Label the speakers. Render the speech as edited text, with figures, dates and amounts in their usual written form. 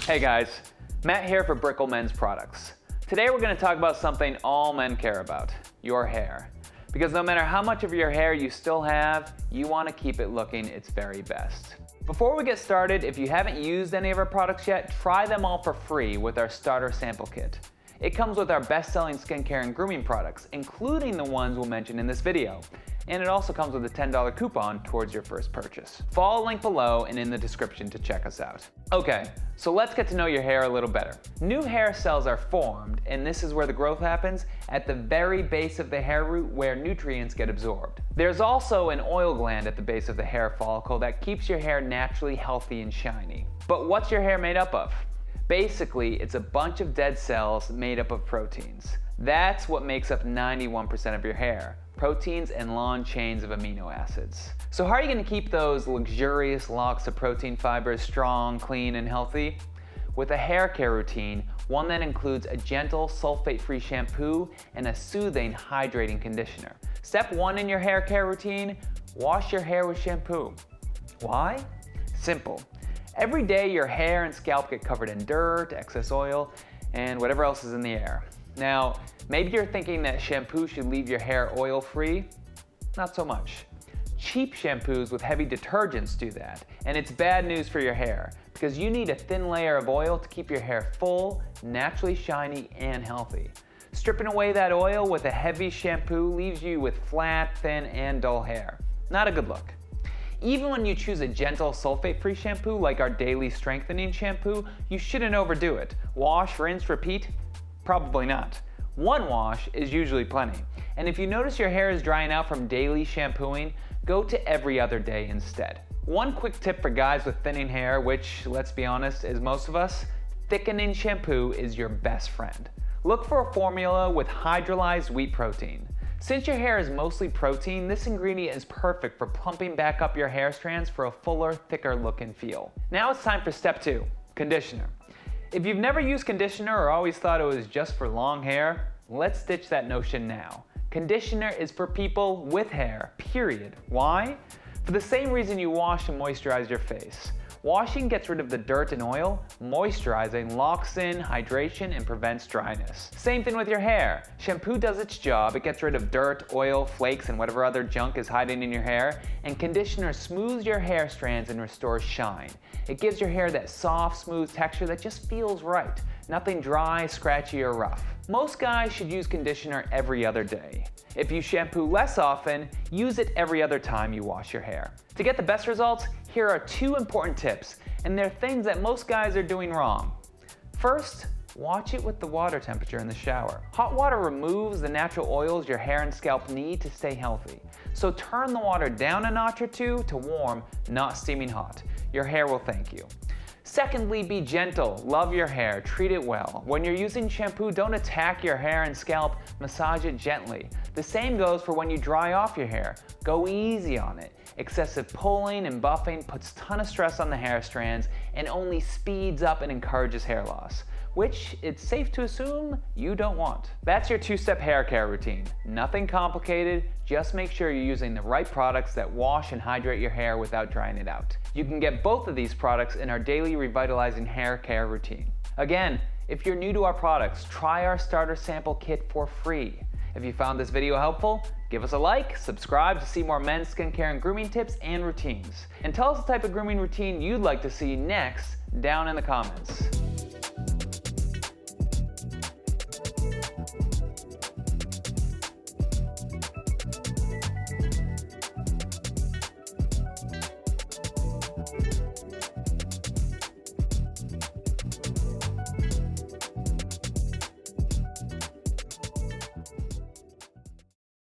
Speaker 1: Hey guys, Matt here for Brickell Men's Products. Today we're going to talk about something all men care about, your hair. Because no matter how much of your hair you still have, you want to keep it looking its very best. Before we get started, if you haven't used any of our products yet, try them all for free with our starter sample kit. It comes with our best-selling skincare and grooming products, including the ones we'll mention in this video. And it also comes with a $10 coupon towards your first purchase. Follow the link below and in the description to check us out. Okay, so let's get to know your hair a little better. New hair cells are formed, and this is where the growth happens, at the very base of the hair root where nutrients get absorbed. There's also an oil gland at the base of the hair follicle that keeps your hair naturally healthy and shiny. But what's your hair made up of? Basically, it's a bunch of dead cells made up of proteins. That's what makes up 91% of your hair. Proteins and long chains of amino acids. So how are you going to keep those luxurious locks of protein fibers strong, clean, and healthy? With a hair care routine, one that includes a gentle sulfate-free shampoo and a soothing hydrating conditioner. Step 1 in your hair care routine, wash your hair with shampoo. Why? Simple. Every day your hair and scalp get covered in dirt, excess oil, and whatever else is in the air. Now, maybe you're thinking that shampoo should leave your hair oil-free. Not so much. Cheap shampoos with heavy detergents do that, and it's bad news for your hair because you need a thin layer of oil to keep your hair full, naturally shiny, and healthy. Stripping away that oil with a heavy shampoo leaves you with flat, thin, and dull hair. Not a good look. Even when you choose a gentle sulfate-free shampoo like our daily strengthening shampoo, you shouldn't overdo it. Wash, rinse, repeat? Probably not. One wash is usually plenty. And if you notice your hair is drying out from daily shampooing, go to every other day instead. One quick tip for guys with thinning hair, which, let's be honest, is most of us, thickening shampoo is your best friend. Look for a formula with hydrolyzed wheat protein. Since your hair is mostly protein, this ingredient is perfect for plumping back up your hair strands for a fuller, thicker look and feel. Now it's time for step 2, conditioner. If you've never used conditioner or always thought it was just for long hair, let's ditch that notion now. Conditioner is for people with hair, period. Why? For the same reason you wash and moisturize your face. Washing gets rid of the dirt and oil, moisturizing locks in hydration and prevents dryness. Same thing with your hair. Shampoo does its job, it gets rid of dirt, oil, flakes, and whatever other junk is hiding in your hair, and conditioner smooths your hair strands and restores shine. It gives your hair that soft, smooth texture that just feels right. Nothing dry, scratchy, or rough. Most guys should use conditioner every other day. If you shampoo less often, use it every other time you wash your hair. To get the best results, here are 2 important tips, and they're things that most guys are doing wrong. First, watch it with the water temperature in the shower. Hot water removes the natural oils your hair and scalp need to stay healthy. So turn the water down a notch or 2 to warm, not steaming hot. Your hair will thank you. Secondly, be gentle. Love your hair. Treat it well. When you're using shampoo, don't attack your hair and scalp. Massage it gently. The same goes for when you dry off your hair. Go easy on it. Excessive pulling and buffing puts a ton of stress on the hair strands and only speeds up and encourages hair loss, which it's safe to assume you don't want. That's your 2-step hair care routine. Nothing complicated, just make sure you're using the right products that wash and hydrate your hair without drying it out. You can get both of these products in our daily Revitalizing hair care routine. Again, if you're new to our products, try our starter sample kit for free. If you found this video helpful, give us a like, subscribe to see more men's skincare and grooming tips and routines. And tell us the type of grooming routine you'd like to see next down in the comments.